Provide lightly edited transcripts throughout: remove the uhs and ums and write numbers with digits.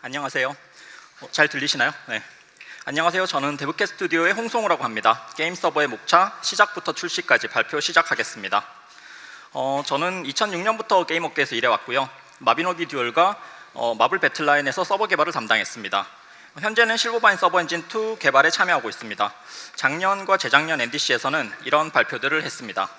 안녕하세요. 잘 들리시나요? 네. 안녕하세요. 저는 데브캣 스튜디오의 홍성우라고 합니다. 게임 서버의 목차 시작부터 출시까지 발표 시작하겠습니다. 저는 2006년부터 게임 업계에서 일해왔고요. 마비노기 듀얼과 마블 배틀라인에서 서버 개발을 담당했습니다. 현재는 실버바인 서버 엔진 2 개발에 참여하고 있습니다. 작년과 재작년 NDC에서는 이런 발표들을 했습니다.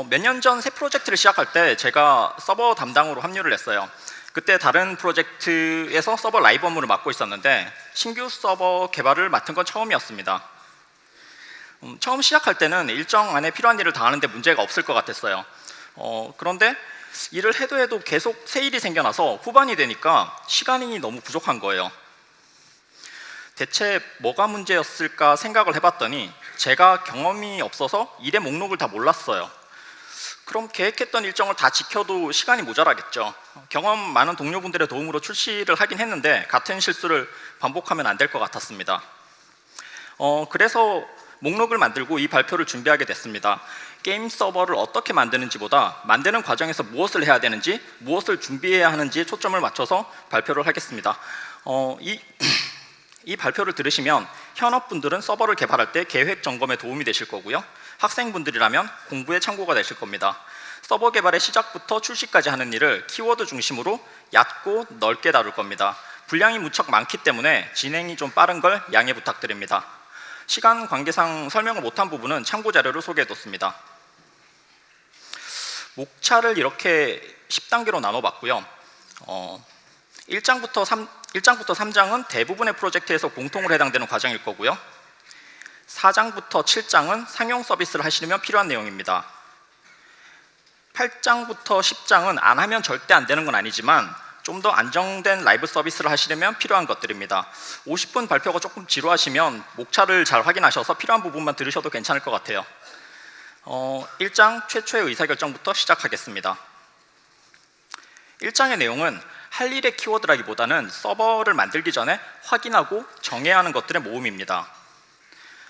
몇 년 전 새 프로젝트를 시작할 때 제가 서버 담당으로 합류를 했어요. 그때 다른 프로젝트에서 서버 라이브 업무를 맡고 있었는데 신규 서버 개발을 맡은 건 처음이었습니다. 처음 시작할 때는 일정 안에 필요한 일을 다 하는데 문제가 없을 것 같았어요. 그런데 일을 해도 계속 새 일이 생겨나서 후반이 되니까 시간이 너무 부족한 거예요. 대체 뭐가 문제였을까 생각을 해봤더니 제가 경험이 없어서 일의 목록을 다 몰랐어요. 그럼 계획했던 일정을 다 지켜도 시간이 모자라겠죠. 경험 많은 동료분들의 도움으로 출시를 하긴 했는데 같은 실수를 반복하면 안 될 것 같았습니다. 그래서 목록을 만들고 이 발표를 준비하게 됐습니다. 게임 서버를 어떻게 만드는지보다 만드는 과정에서 무엇을 해야 되는지, 무엇을 준비해야 하는지에 초점을 맞춰서 발표를 하겠습니다. 이 발표를 들으시면 현업분들은 서버를 개발할 때 계획 점검에 도움이 되실 거고요. 학생분들이라면 공부에 참고가 되실 겁니다. 서버 개발의 시작부터 출시까지 하는 일을 키워드 중심으로 얕고 넓게 다룰 겁니다. 분량이 무척 많기 때문에 진행이 좀 빠른 걸 양해 부탁드립니다. 시간 관계상 설명을 못한 부분은 참고 자료를 소개해뒀습니다. 목차를 이렇게 10단계로 나눠봤고요. 1장부터 3장은 대부분의 프로젝트에서 공통으로 해당되는 과정일 거고요. 4장부터 7장은 상용 서비스를 하시려면 필요한 내용입니다. 8장부터 10장은 안 하면 절대 안 되는 건 아니지만 좀 더 안정된 라이브 서비스를 하시려면 필요한 것들입니다. 50분 발표가 조금 지루하시면 목차를 잘 확인하셔서 필요한 부분만 들으셔도 괜찮을 것 같아요. 1장 최초의 의사결정부터 시작하겠습니다. 1장의 내용은 할 일의 키워드라기보다는 서버를 만들기 전에 확인하고 정해야 하는 것들의 모음입니다.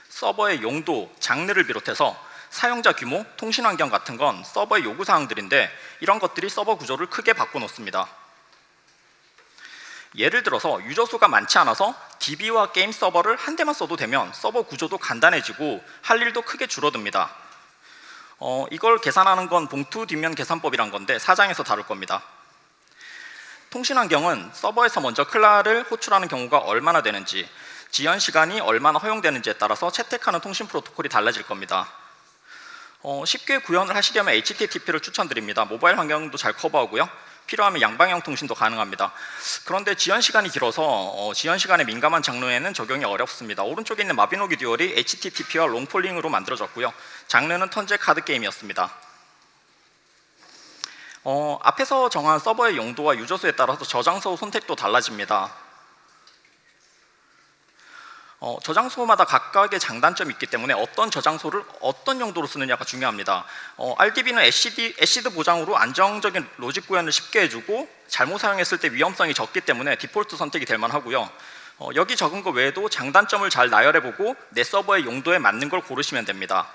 서버의 용도, 장르를 비롯해서 사용자 규모, 통신 환경 같은 건 서버의 요구사항들인데 이런 것들이 서버 구조를 크게 바꿔놓습니다. 예를 들어서 유저 수가 많지 않아서 DB와 게임 서버를 한 대만 써도 되면 서버 구조도 간단해지고 할 일도 크게 줄어듭니다. 이걸 계산하는 건 봉투 뒷면 계산법이란 건데 4장에서 다룰 겁니다. 통신 환경은 서버에서 먼저 클라를 호출하는 경우가 얼마나 되는지, 지연 시간이 얼마나 허용되는지에 따라서 채택하는 통신 프로토콜이 달라질 겁니다. 쉽게 구현을 하시려면 HTTP를 추천드립니다. 모바일 환경도 잘 커버하고요. 필요하면 양방향 통신도 가능합니다. 그런데 지연 시간이 길어서 지연 시간에 민감한 장르에는 적용이 어렵습니다. 오른쪽에 있는 마비노기 듀얼이 HTTP와 롱폴링으로 만들어졌고요. 장르는 턴제 카드 게임이었습니다. 앞에서 정한 서버의 용도와 유저 수에 따라서 저장소 선택도 달라집니다. 저장소마다 각각의 장단점이 있기 때문에 어떤 저장소를 어떤 용도로 쓰느냐가 중요합니다. RDB는 애시드 보장으로 안정적인 로직 구현을 쉽게 해주고 잘못 사용했을 때 위험성이 적기 때문에 디폴트 선택이 될 만하고요. 여기 적은 것 외에도 장단점을 잘 나열해보고 내 서버의 용도에 맞는 걸 고르시면 됩니다.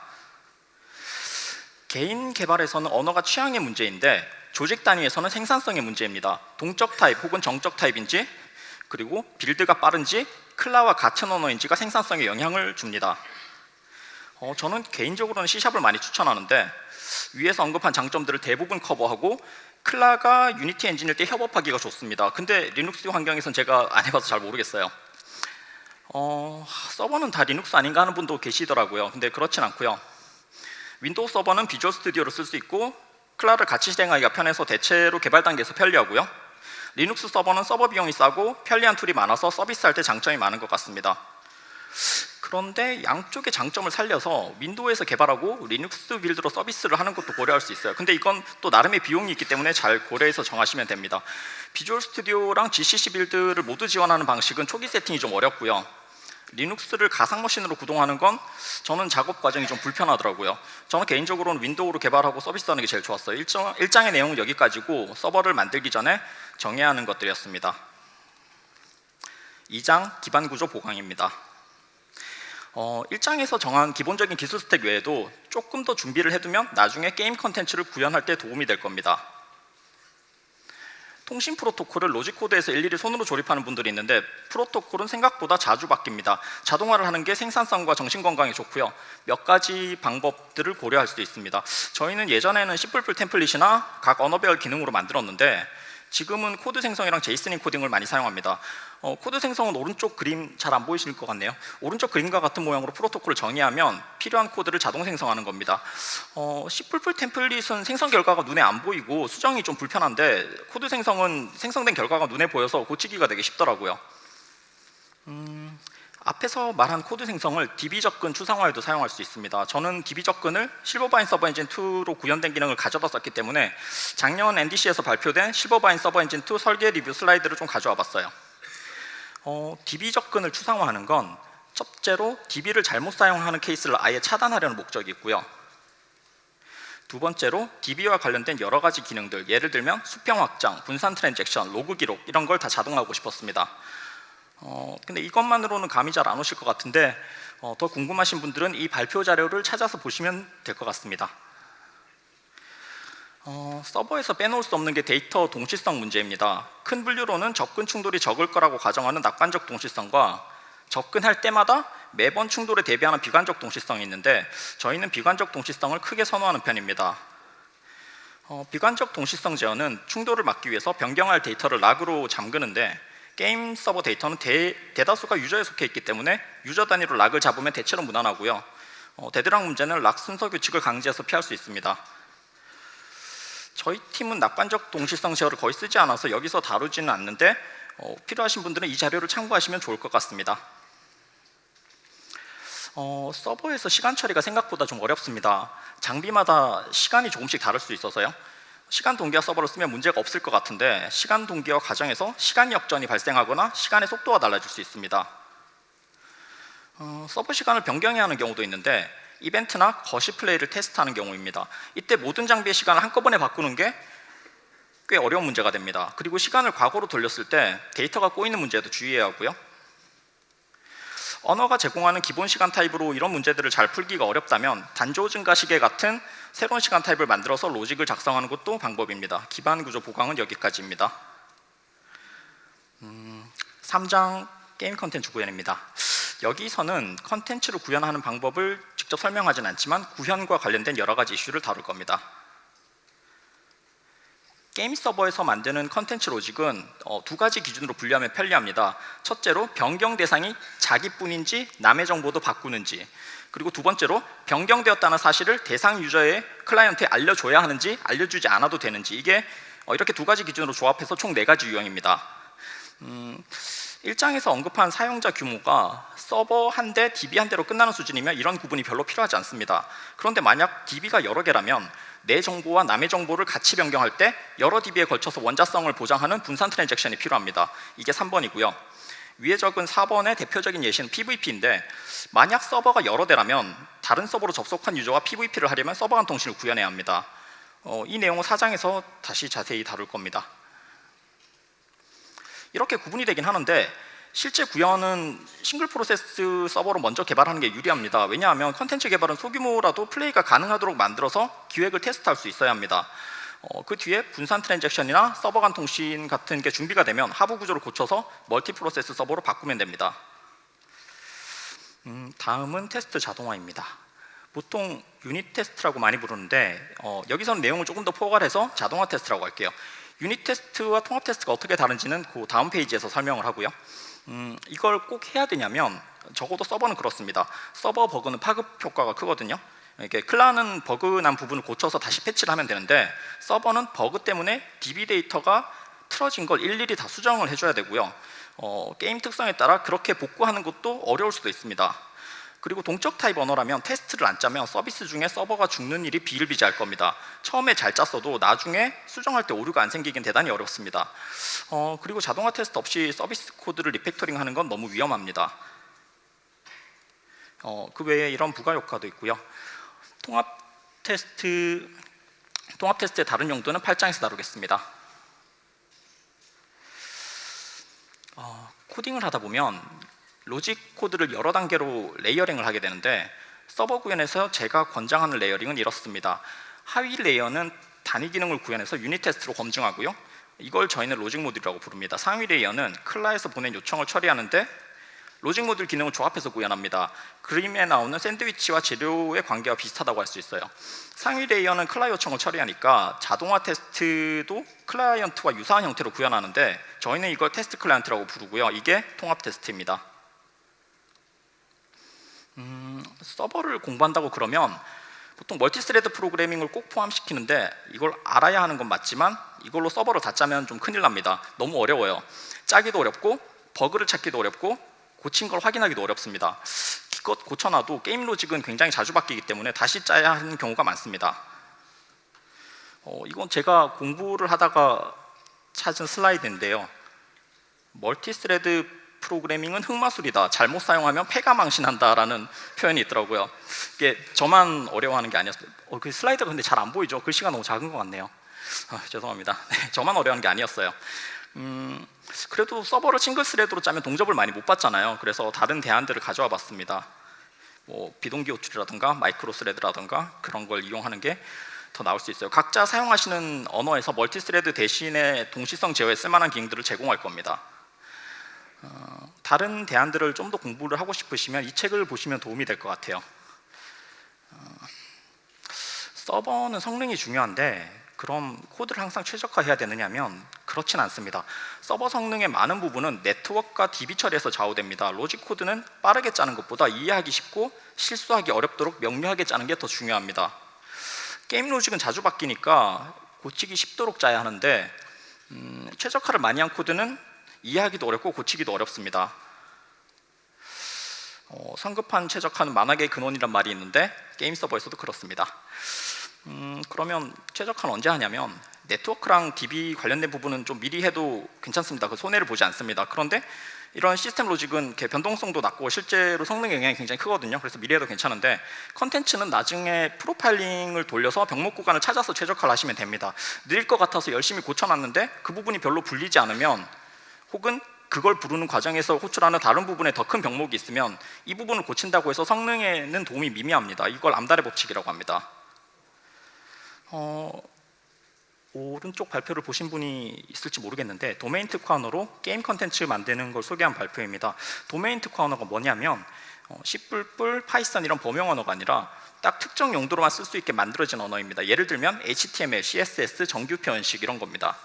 개인 개발에서는 언어가 취향의 문제인데 조직 단위에서는 생산성의 문제입니다. 동적 타입 혹은 정적 타입인지, 그리고 빌드가 빠른지, 클라와 같은 언어인지가 생산성에 영향을 줍니다. 저는 개인적으로는 C샵을 많이 추천하는데 위에서 언급한 장점들을 대부분 커버하고 클라가 유니티 엔진일 때 협업하기가 좋습니다. 근데 리눅스 환경에선 제가 안 해봐서 잘 모르겠어요. 서버는 다 리눅스 아닌가 하는 분도 계시더라고요. 근데 그렇진 않고요. 윈도우 서버는 비주얼 스튜디오로 쓸 수 있고 클라를 같이 실행하기가 편해서 대체로 개발 단계에서 편리하고요. 리눅스 서버는 서버 비용이 싸고 편리한 툴이 많아서 서비스할 때 장점이 많은 것 같습니다. 그런데 양쪽의 장점을 살려서 윈도우에서 개발하고 리눅스 빌드로 서비스를 하는 것도 고려할 수 있어요. 근데 이건 또 나름의 비용이 있기 때문에 잘 고려해서 정하시면 됩니다. 비주얼 스튜디오랑 GCC 빌드를 모두 지원하는 방식은 초기 세팅이 좀 어렵고요. 리눅스를 가상 머신으로 구동하는 건 저는 작업 과정이 좀 불편하더라고요. 저는 개인적으로는 윈도우로 개발하고 서비스하는 게 제일 좋았어요. 1장의 내용은 여기까지고 서버를 만들기 전에 정해야 하는 것들이었습니다. 2장 기반 구조 보강입니다. 1장에서 정한 기본적인 기술 스택 외에도 조금 더 준비를 해두면 나중에 게임 컨텐츠를 구현할 때 도움이 될 겁니다. 통신 프로토콜을 로직 코드에서 일일이 손으로 조립하는 분들이 있는데 프로토콜은 생각보다 자주 바뀝니다. 자동화를 하는 게 생산성과 정신 건강에 좋고요. 몇 가지 방법들을 고려할 수도 있습니다. 저희는 예전에는 C++ 템플릿이나 각 언어별 기능으로 만들었는데 지금은 코드 생성이랑 제이슨 코딩을 많이 사용합니다. 코드 생성은 오른쪽 그림 잘 안 보이실 것 같네요. 오른쪽 그림과 같은 모양으로 프로토콜을 정의하면 필요한 코드를 자동 생성하는 겁니다. C++ 템플릿은 생성 결과가 눈에 안 보이고 수정이 좀 불편한데 코드 생성은 생성된 결과가 눈에 보여서 고치기가 되게 쉽더라고요. 앞에서 말한 코드 생성을 DB 접근 추상화에도 사용할 수 있습니다. 저는 DB 접근을 실버바인 서버 엔진 2로 구현된 기능을 가져다 썼기 때문에 작년 NDC에서 발표된 실버바인 서버 엔진 2 설계 리뷰 슬라이드를 좀 가져와 봤어요. DB 접근을 추상화하는 건 첫째로 DB를 잘못 사용하는 케이스를 아예 차단하려는 목적이 있고요. 두 번째로 DB와 관련된 여러 가지 기능들, 예를 들면 수평 확장, 분산 트랜잭션, 로그 기록 이런 걸 다 자동화하고 싶었습니다. 근데 이것만으로는 감이 잘 안 오실 것 같은데 더 궁금하신 분들은 이 발표 자료를 찾아서 보시면 될 것 같습니다. 서버에서 빼놓을 수 없는 게 데이터 동시성 문제입니다. 큰 분류로는 접근 충돌이 적을 거라고 가정하는 낙관적 동시성과 접근할 때마다 매번 충돌에 대비하는 비관적 동시성이 있는데 저희는 비관적 동시성을 크게 선호하는 편입니다. 비관적 동시성 제어는 충돌을 막기 위해서 변경할 데이터를 락으로 잠그는데 게임 서버 데이터는 대다수가 유저에 속해 있기 때문에 유저 단위로 락을 잡으면 대체로 무난하고요. 데드락 문제는 락 순서 규칙을 강제해서 피할 수 있습니다. 저희 팀은 낙관적 동시성 제어를 거의 쓰지 않아서 여기서 다루지는 않는데 필요하신 분들은 이 자료를 참고하시면 좋을 것 같습니다. 서버에서 시간 처리가 생각보다 좀 어렵습니다. 장비마다 시간이 조금씩 다를 수 있어서요. 시간 동기화 서버를 쓰면 문제가 없을 것 같은데 시간 동기화 과정에서 시간 역전이 발생하거나 시간의 속도가 달라질 수 있습니다. 서버 시간을 변경해야 하는 경우도 있는데 이벤트나 거시 플레이를 테스트하는 경우입니다. 이때 모든 장비의 시간을 한꺼번에 바꾸는 게 꽤 어려운 문제가 됩니다. 그리고 시간을 과거로 돌렸을 때 데이터가 꼬이는 문제도 주의해야 하고요. 언어가 제공하는 기본 시간 타입으로 이런 문제들을 잘 풀기가 어렵다면 단조 증가 시계 같은 새로운 시간 타입을 만들어서 로직을 작성하는 것도 방법입니다. 기반 구조 보강은 여기까지입니다. 3장 게임 컨텐츠 구현입니다. 여기서는 컨텐츠를 구현하는 방법을 직접 설명하진 않지만 구현과 관련된 여러 가지 이슈를 다룰 겁니다. 게임 서버에서 만드는 컨텐츠 로직은 두 가지 기준으로 분류하면 편리합니다. 첫째로 변경 대상이 자기뿐인지 남의 정보도 바꾸는지, 그리고 두 번째로 변경되었다는 사실을 대상 유저의 클라이언트에 알려줘야 하는지 알려주지 않아도 되는지, 이게 이렇게 두 가지 기준으로 조합해서 총 4가지 유형입니다. 1장에서 언급한 사용자 규모가 서버 한 대, DB 한 대로 끝나는 수준이면 이런 구분이 별로 필요하지 않습니다. 그런데 만약 DB가 여러 개라면 내 정보와 남의 정보를 같이 변경할 때 여러 DB에 걸쳐서 원자성을 보장하는 분산 트랜잭션이 필요합니다. 이게 3번이고요. 위에 적은 4번의 대표적인 예시는 PVP인데 만약 서버가 여러 대라면 다른 서버로 접속한 유저가 PVP를 하려면 서버 간 통신을 구현해야 합니다. 이 내용은 4장에서 다시 자세히 다룰 겁니다. 이렇게 구분이 되긴 하는데 실제 구현은 싱글 프로세스 서버로 먼저 개발하는 게 유리합니다. 왜냐하면 컨텐츠 개발은 소규모라도 플레이가 가능하도록 만들어서 기획을 테스트할 수 있어야 합니다. 그 뒤에 분산 트랜잭션이나 서버 간 통신 같은 게 준비가 되면 하부 구조를 고쳐서 멀티 프로세스 서버로 바꾸면 됩니다. 다음은 테스트 자동화입니다. 보통 유닛 테스트라고 많이 부르는데 여기서는 내용을 조금 더 포괄해서 자동화 테스트라고 할게요. 유닛 테스트와 통합 테스트가 어떻게 다른지는 그 다음 페이지에서 설명을 하고요. 이걸 꼭 해야 되냐면 적어도 서버는 그렇습니다. 서버 버그는 파급 효과가 크거든요. 이렇게 클라는 버그 난 부분을 고쳐서 다시 패치를 하면 되는데 서버는 버그 때문에 DB 데이터가 틀어진 걸 일일이 다 수정을 해줘야 되고요. 게임 특성에 따라 그렇게 복구하는 것도 어려울 수도 있습니다. 그리고 동적 타입 언어라면 테스트를 안 짜면 서비스 중에 서버가 죽는 일이 비일비재할 겁니다. 처음에 잘 짰어도 나중에 수정할 때 오류가 안 생기긴 대단히 어렵습니다. 그리고 자동화 테스트 없이 서비스 코드를 리팩토링 하는 건 너무 위험합니다. 그 외에 이런 부가 효과도 있고요. 통합 테스트의 다른 용도는 8장에서 다루겠습니다. 코딩을 하다 보면 로직 코드를 여러 단계로 레이어링을 하게 되는데 서버 구현에서 제가 권장하는 레이어링은 이렇습니다. 하위 레이어는 단위 기능을 구현해서 유닛 테스트로 검증하고요. 이걸 저희는 로직 모듈이라고 부릅니다. 상위 레이어는 클라에서 보낸 요청을 처리하는데 로직 모듈 기능을 조합해서 구현합니다. 그림에 나오는 샌드위치와 재료의 관계와 비슷하다고 할 수 있어요. 상위 레이어는 클라이언트 요청을 처리하니까 자동화 테스트도 클라이언트와 유사한 형태로 구현하는데 저희는 이걸 테스트 클라이언트라고 부르고요. 이게 통합 테스트입니다. 서버를 공부한다고 그러면 보통 멀티스레드 프로그래밍을 꼭 포함시키는데 이걸 알아야 하는 건 맞지만 이걸로 서버를 다 짜면 좀 큰일 납니다. 너무 어려워요. 짜기도 어렵고 버그를 찾기도 어렵고 고친 걸 확인하기도 어렵습니다. 기껏 고쳐놔도 게임 로직은 굉장히 자주 바뀌기 때문에 다시 짜야 하는 경우가 많습니다. 이건 제가 공부를 하다가 찾은 슬라이드인데요. 멀티스레드 프로그래밍은 흑마술이다. 잘못 사용하면 패가 망신한다라는 표현이 있더라고요. 이게 저만 어려워하는 게 아니었어요. 그 슬라이드가 근데 잘 안 보이죠? 글씨가 너무 작은 것 같네요. 죄송합니다. 네, 저만 어려워하는 게 아니었어요. 그래도 서버를 싱글 스레드로 짜면 동접을 많이 못 받잖아요. 그래서 다른 대안들을 가져와 봤습니다. 뭐 비동기 호출이라든가 마이크로 스레드라든가 그런 걸 이용하는 게 더 나올 수 있어요. 각자 사용하시는 언어에서 멀티스레드 대신에 동시성 제어에 쓸만한 기능들을 제공할 겁니다. 다른 대안들을 좀 더 공부를 하고 싶으시면 이 책을 보시면 도움이 될 것 같아요. 서버는 성능이 중요한데 그럼 코드를 항상 최적화해야 되느냐면 그렇진 않습니다. 서버 성능의 많은 부분은 네트워크가 DB 처리에서 좌우됩니다. 로직 코드는 빠르게 짜는 것보다 이해하기 쉽고 실수하기 어렵도록 명료하게 짜는 게 더 중요합니다. 게임 로직은 자주 바뀌니까 고치기 쉽도록 짜야 하는데 최적화를 많이 한 코드는 이해하기도 어렵고 고치기도 어렵습니다. 성급한 최적화는 만악의 근원이란 말이 있는데 게임 서버에서도 그렇습니다. 그러면 최적화는 언제 하냐면 네트워크랑 DB 관련된 부분은 좀 미리 해도 괜찮습니다. 그 손해를 보지 않습니다. 그런데 이런 시스템 로직은 이렇게 변동성도 낮고 실제로 성능 영향이 굉장히 크거든요. 그래서 미리 해도 괜찮은데 컨텐츠는 나중에 프로파일링을 돌려서 병목 구간을 찾아서 최적화를 하시면 됩니다. 느릴 것 같아서 열심히 고쳐놨는데 그 부분이 별로 불리지 않으면 혹은 그걸 부르는 과정에서 호출하는 다른 부분에 더 큰 병목이 있으면 이 부분을 고친다고 해서 성능에는 도움이 미미합니다. 이걸 암달의 법칙이라고 합니다. 오른쪽 발표를 보신 분이 있을지 모르겠는데 도메인 특화 언어로 게임 컨텐츠 만드는 걸 소개한 발표입니다. 도메인 특화 언어가 뭐냐면 C++, 파이썬 이런 범용 언어가 아니라 딱 특정 용도로만 쓸 수 있게 만들어진 언어입니다. 예를 들면 HTML, CSS, 정규 표현식 이런 겁니다.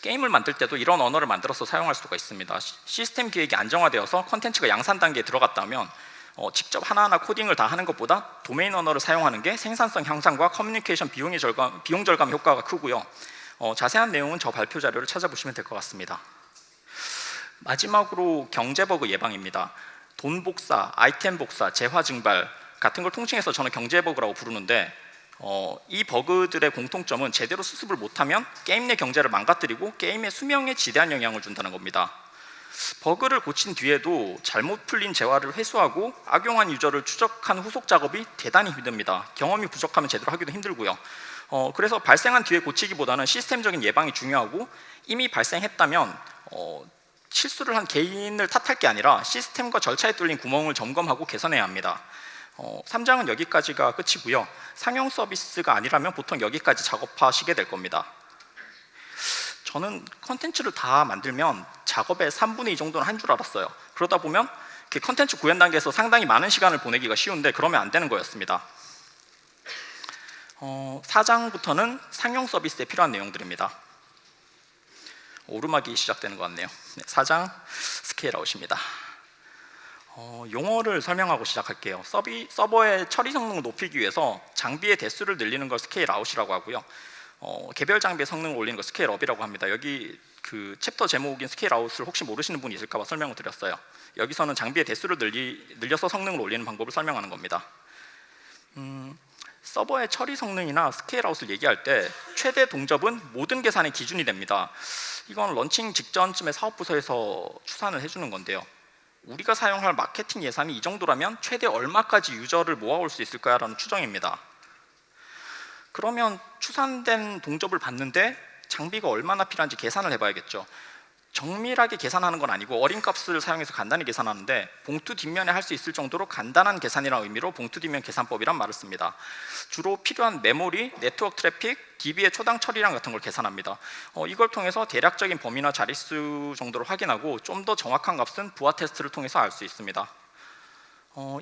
게임을 만들 때도 이런 언어를 만들어서 사용할 수가 있습니다. 시스템 기획이 안정화되어서 컨텐츠가 양산 단계에 들어갔다면 직접 하나하나 코딩을 다 하는 것보다 도메인 언어를 사용하는 게 생산성 향상과 커뮤니케이션 비용 절감 효과가 크고요. 자세한 내용은 저 발표 자료를 찾아보시면 될 것 같습니다. 마지막으로 경제 버그 예방입니다. 돈 복사, 아이템 복사, 재화 증발 같은 걸 통칭해서 저는 경제 버그라고 부르는데 이 버그들의 공통점은 제대로 수습을 못하면 게임 내 경제를 망가뜨리고 게임의 수명에 지대한 영향을 준다는 겁니다. 버그를 고친 뒤에도 잘못 풀린 재화를 회수하고 악용한 유저를 추적한 후속 작업이 대단히 힘듭니다. 경험이 부족하면 제대로 하기도 힘들고요. 그래서 발생한 뒤에 고치기보다는 시스템적인 예방이 중요하고 이미 발생했다면 실수를 한 개인을 탓할 게 아니라 시스템과 절차에 뚫린 구멍을 점검하고 개선해야 합니다. 3장은 여기까지가 끝이고요. 상용 서비스가 아니라면 보통 여기까지 작업하시게 될 겁니다. 저는 컨텐츠를 다 만들면 작업의 3분의 2 정도는 한 줄 알았어요. 그러다 보면 컨텐츠 구현 단계에서 상당히 많은 시간을 보내기가 쉬운데 그러면 안 되는 거였습니다. 4장부터는 상용 서비스에 필요한 내용들입니다. 오르막이 시작되는 것 같네요. 4장 스케일 아웃입니다. 용어를 설명하고 시작할게요. 서버의 처리 성능을 높이기 위해서 장비의 대수를 늘리는 걸 스케일 아웃이라고 하고요. 개별 장비의 성능을 올리는 걸 스케일 업이라고 합니다. 여기 그 챕터 제목인 스케일 아웃을 혹시 모르시는 분이 있을까 봐 설명을 드렸어요. 여기서는 장비의 대수를 늘려서 성능을 올리는 방법을 설명하는 겁니다. 서버의 처리 성능이나 스케일 아웃을 얘기할 때 최대 동접은 모든 계산의 기준이 됩니다. 이건 런칭 직전쯤에 사업부서에서 추산을 해주는 건데요. 우리가 사용할 마케팅 예산이 이 정도라면 최대 얼마까지 유저를 모아올 수 있을까요? 라는 추정입니다. 그러면 추산된 동접을 봤는데 장비가 얼마나 필요한지 계산을 해봐야겠죠. 정밀하게 계산하는 건 아니고 어림값을 사용해서 간단히 계산하는데 봉투 뒷면에 할 수 있을 정도로 간단한 계산이라는 의미로 봉투 뒷면 계산법이란 말을 씁니다. 주로 필요한 메모리, 네트워크 트래픽, DB의 초당 처리량 같은 걸 계산합니다. 이걸 통해서 대략적인 범위나 자릿수 정도를 확인하고 좀 더 정확한 값은 부하 테스트를 통해서 알 수 있습니다.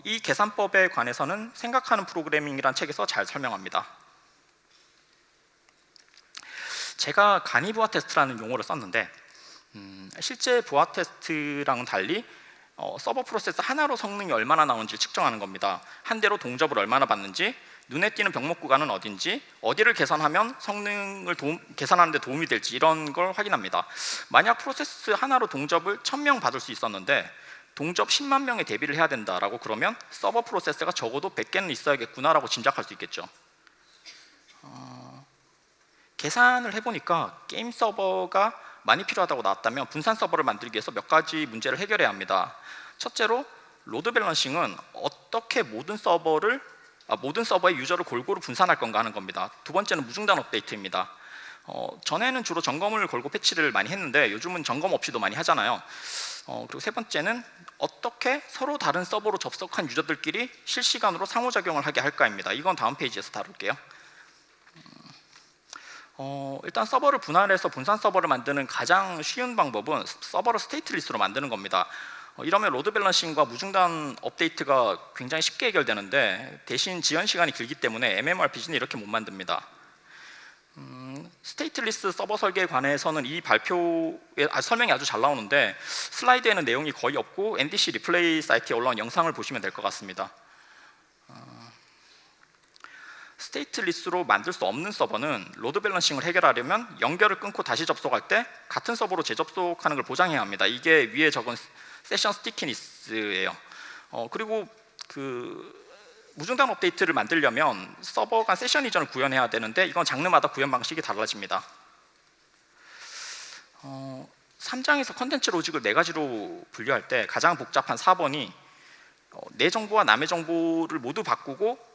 이 계산법에 관해서는 생각하는 프로그래밍이라는 책에서 잘 설명합니다. 제가 간이 부하 테스트라는 용어를 썼는데 실제 부하 테스트랑은 달리 서버 프로세스 하나로 성능이 얼마나 나오는지 측정하는 겁니다. 한 대로 동접을 얼마나 받는지, 눈에 띄는 병목 구간은 어딘지, 어디를 개선하면 성능을 계산하는 데 도움이 될지 이런 걸 확인합니다. 만약 프로세스 하나로 동접을 1000명 받을 수 있었는데 동접 10만 명에 대비를 해야 된다라고 그러면 서버 프로세스가 적어도 100개는 있어야겠구나라고 짐작할 수 있겠죠. 계산을 해보니까 게임 서버가 많이 필요하다고 나왔다면 분산 서버를 만들기 위해서 몇 가지 문제를 해결해야 합니다. 첫째로 로드 밸런싱은 어떻게 모든 서버의 유저를 골고루 분산할 건가 하는 겁니다. 두 번째는 무중단 업데이트입니다. 전에는 주로 점검을 걸고 패치를 많이 했는데 요즘은 점검 없이도 많이 하잖아요. 그리고 세 번째는 어떻게 서로 다른 서버로 접속한 유저들끼리 실시간으로 상호작용을 하게 할까입니다. 이건 다음 페이지에서 다룰게요. 일단 서버를 분할해서 분산 서버를 만드는 가장 쉬운 방법은 서버를 스테이트 리스트로 만드는 겁니다. 이러면 로드 밸런싱과 무중단 업데이트가 굉장히 쉽게 해결되는데 대신 지연 시간이 길기 때문에 MMORPG는 이렇게 못 만듭니다. 스테이트 리스트 서버 설계에 관해서는 이 발표에 설명이 아주 잘 나오는데 슬라이드에는 내용이 거의 없고 NDC 리플레이 사이트에 올라온 영상을 보시면 될 것 같습니다. 스테이트 리스트로 만들 수 없는 서버는 로드 밸런싱을 해결하려면 연결을 끊고 다시 접속할 때 같은 서버로 재접속하는 걸 보장해야 합니다. 이게 위에 적은 세션 스티키니스예요. 그리고 무중단 업데이트를 만들려면 서버 간 세션 이전을 구현해야 되는데 이건 장르마다 구현 방식이 달라집니다. 3장에서 컨텐츠 로직을 4가지로 분류할 때 가장 복잡한 4번이 내 정보와 남의 정보를 모두 바꾸고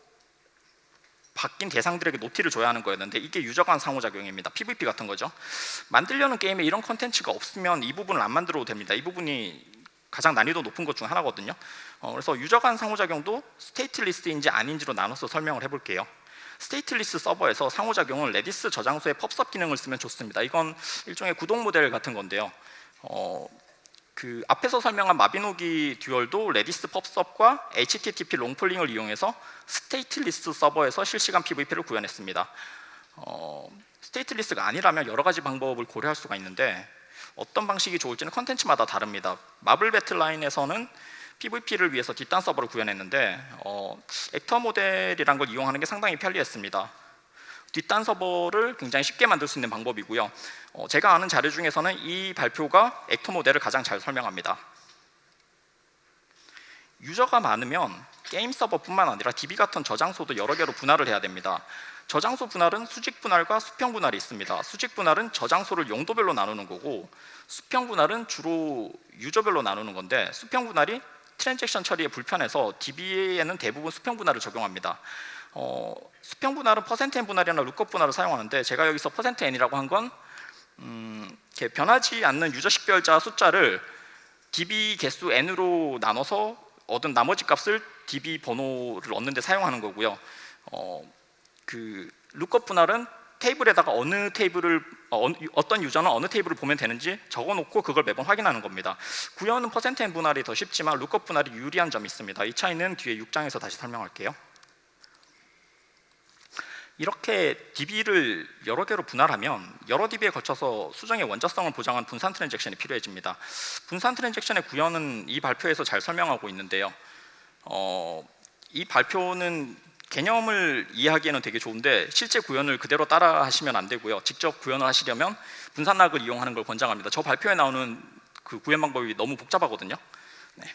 바뀐 대상들에게 노티를 줘야 하는 거였는데 이게 유저 간 상호작용입니다. PVP 같은 거죠. 만들려는 게임에 이런 컨텐츠가 없으면 이 부분을 안 만들어도 됩니다. 이 부분이 가장 난이도 높은 것 중 하나거든요. 그래서 유저 간 상호작용도 스테이트 리스트인지 아닌지로 나눠서 설명을 해볼게요. 스테이트 리스트 서버에서 상호작용은 레디스 저장소의 펍섭 기능을 쓰면 좋습니다. 이건 일종의 구독 모델 같은 건데요. 앞에서 설명한 마비노기 듀얼도 레디스 펍섭과 HTTP 롱폴링을 이용해서 스테이트 리스트 서버에서 실시간 PVP를 구현했습니다. 스테이트 리스트가 아니라면 여러 가지 방법을 고려할 수가 있는데 어떤 방식이 좋을지는 컨텐츠마다 다릅니다. 마블 배틀라인에서는 PVP를 위해서 뒷단 서버를 구현했는데 액터 모델이란 걸 이용하는 게 상당히 편리했습니다. 뒷단 서버를 굉장히 쉽게 만들 수 있는 방법이고요. 제가 아는 자료 중에서는 이 발표가 액터 모델을 가장 잘 설명합니다. 유저가 많으면 게임 서버뿐만 아니라 DB 같은 저장소도 여러 개로 분할을 해야 됩니다. 저장소 분할은 수직 분할과 수평 분할이 있습니다. 수직 분할은 저장소를 용도별로 나누는 거고 수평 분할은 주로 유저별로 나누는 건데 수평 분할이 트랜잭션 처리에 불편해서 DB에는 대부분 수평 분할을 적용합니다. 수평 분할은 %n 분할이나 룩업 분할을 사용하는데 제가 여기서 %n이라고 한 건 변하지 않는 유저 식별자 숫자를 DB 개수 n으로 나눠서 얻은 나머지 값을 DB 번호를 얻는 데 사용하는 거고요. 룩업 분할은 테이블에다가 어떤 유저는 어느 테이블을 보면 되는지 적어놓고 그걸 매번 확인하는 겁니다. 구현은 %n 분할이 더 쉽지만 룩업 분할이 유리한 점이 있습니다. 이 차이는 뒤에 6장에서 다시 설명할게요. 이렇게 DB를 여러 개로 분할하면 여러 DB에 걸쳐서 수정의 원자성을 보장하는 분산 트랜잭션이 필요해집니다. 분산 트랜잭션의 구현은 이 발표에서 잘 설명하고 있는데요. 이 발표는 개념을 이해하기에는 되게 좋은데 실제 구현을 그대로 따라 하시면 안 되고요. 직접 구현을 하시려면 분산락을 이용하는 걸 권장합니다. 저 발표에 나오는 그 구현 방법이 너무 복잡하거든요. 네.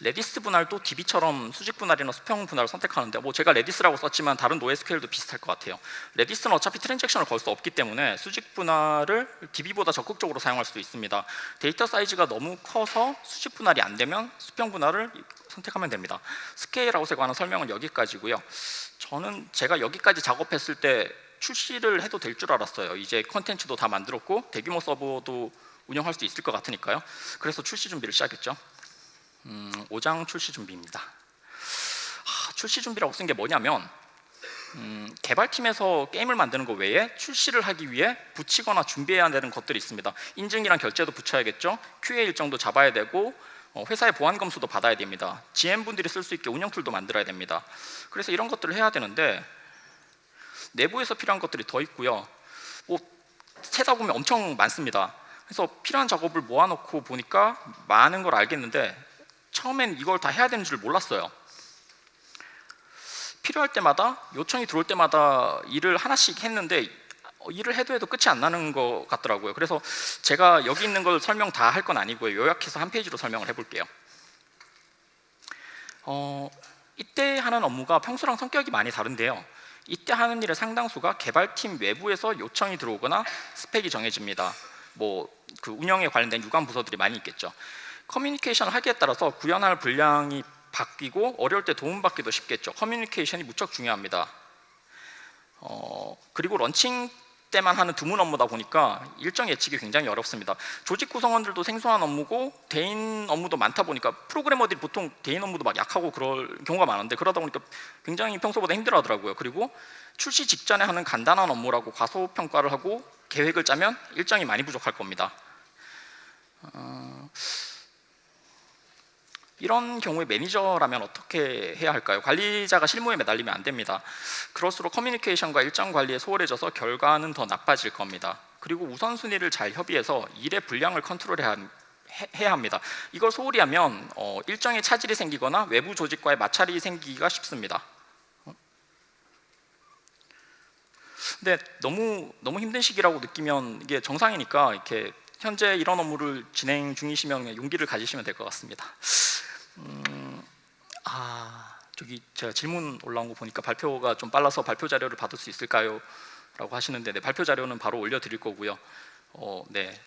레디스 분할도 DB처럼 수직 분할이나 수평 분할을 선택하는데 제가 레디스라고 썼지만 다른 NoSQL도 비슷할 것 같아요. 레디스는 어차피 트랜잭션을 걸 수 없기 때문에 수직 분할을 DB보다 적극적으로 사용할 수도 있습니다. 데이터 사이즈가 너무 커서 수직 분할이 안 되면 수평 분할을 선택하면 됩니다. 스케일 아웃에 관한 설명은 여기까지고요. 제가 여기까지 작업했을 때 출시를 해도 될 줄 알았어요. 이제 컨텐츠도 다 만들었고 대규모 서버도 운영할 수 있을 것 같으니까요. 그래서 출시 준비를 시작했죠. 5장 출시 준비입니다. 출시 준비라고 쓴 게 뭐냐면 개발팀에서 게임을 만드는 것 외에 출시를 하기 위해 붙이거나 준비해야 되는 것들이 있습니다. 인증이랑 결제도 붙여야겠죠. QA 일정도 잡아야 되고 회사의 보안 검수도 받아야 됩니다. GM분들이 쓸 수 있게 운영 툴도 만들어야 됩니다. 그래서 이런 것들을 해야 되는데 내부에서 필요한 것들이 더 있고요. 세다 보면 엄청 많습니다. 그래서 필요한 작업을 모아놓고 보니까 많은 걸 알겠는데 처음엔 이걸 다 해야 되는 줄 몰랐어요. 필요할 때마다 요청이 들어올 때마다 일을 하나씩 했는데 일을 해도 끝이 안 나는 것 같더라고요. 그래서 제가 여기 있는 걸 설명 다 할 건 아니고요. 요약해서 한 페이지로 설명을 해볼게요. 이때 하는 업무가 평소랑 성격이 많이 다른데요. 이때 하는 일의 상당수가 개발팀 외부에서 요청이 들어오거나 스펙이 정해집니다. 그 운영에 관련된 유관 부서들이 많이 있겠죠. 커뮤니케이션을 하기에 따라서 구현할 분량이 바뀌고 어려울 때 도움받기도 쉽겠죠. 커뮤니케이션이 무척 중요합니다. 그리고 런칭 때만 하는 드문 업무다 보니까 일정 예측이 굉장히 어렵습니다. 조직 구성원들도 생소한 업무고 대인 업무도 많다 보니까 프로그래머들이 보통 대인 업무도 막 약하고 그럴 경우가 많은데 그러다 보니까 굉장히 평소보다 힘들어하더라고요. 그리고 출시 직전에 하는 간단한 업무라고 과소평가를 하고 계획을 짜면 일정이 많이 부족할 겁니다. 이런 경우에 매니저라면 어떻게 해야 할까요? 관리자가 실무에 매달리면 안 됩니다. 그럴수록 커뮤니케이션과 일정 관리에 소홀해져서 결과는 더 나빠질 겁니다. 그리고 우선순위를 잘 협의해서 일의 분량을 컨트롤해야 합니다. 이걸 소홀히 하면 일정에 차질이 생기거나 외부 조직과의 마찰이 생기기가 쉽습니다. 근데 너무 힘든 시기라고 느끼면 이게 정상이니까 이렇게 현재 이런 업무를 진행 중이시면 용기를 가지시면 될 것 같습니다. 저기 제가 질문 올라온 거 보니까 발표가 좀 빨라서 발표 자료를 받을 수 있을까요? 라고 하시는데 발표 자료는 바로 올려드릴 거고요.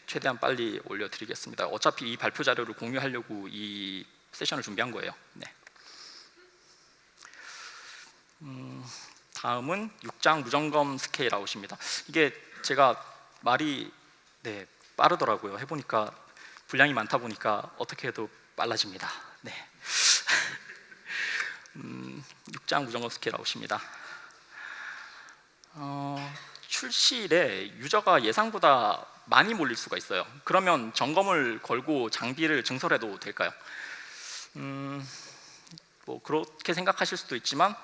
최대한 빨리 올려드리겠습니다. 어차피 이 발표 자료를 공유하려고 이 세션을 준비한 거예요. 다음은 6장 무점검 스케일 아웃입니다. 이게 제가 말이 빠르더라고요. 해보니까 분량이 많다 보니까 어떻게 해도 빨라집니다. 6장 무점검 스케일 아웃입니다. 출시일에 유저가 예상보다 많이 몰릴 수가 있어요. 그러면 점검을 걸고 장비를 증설해도 될까요? 그렇게 생각하실 수도 있지만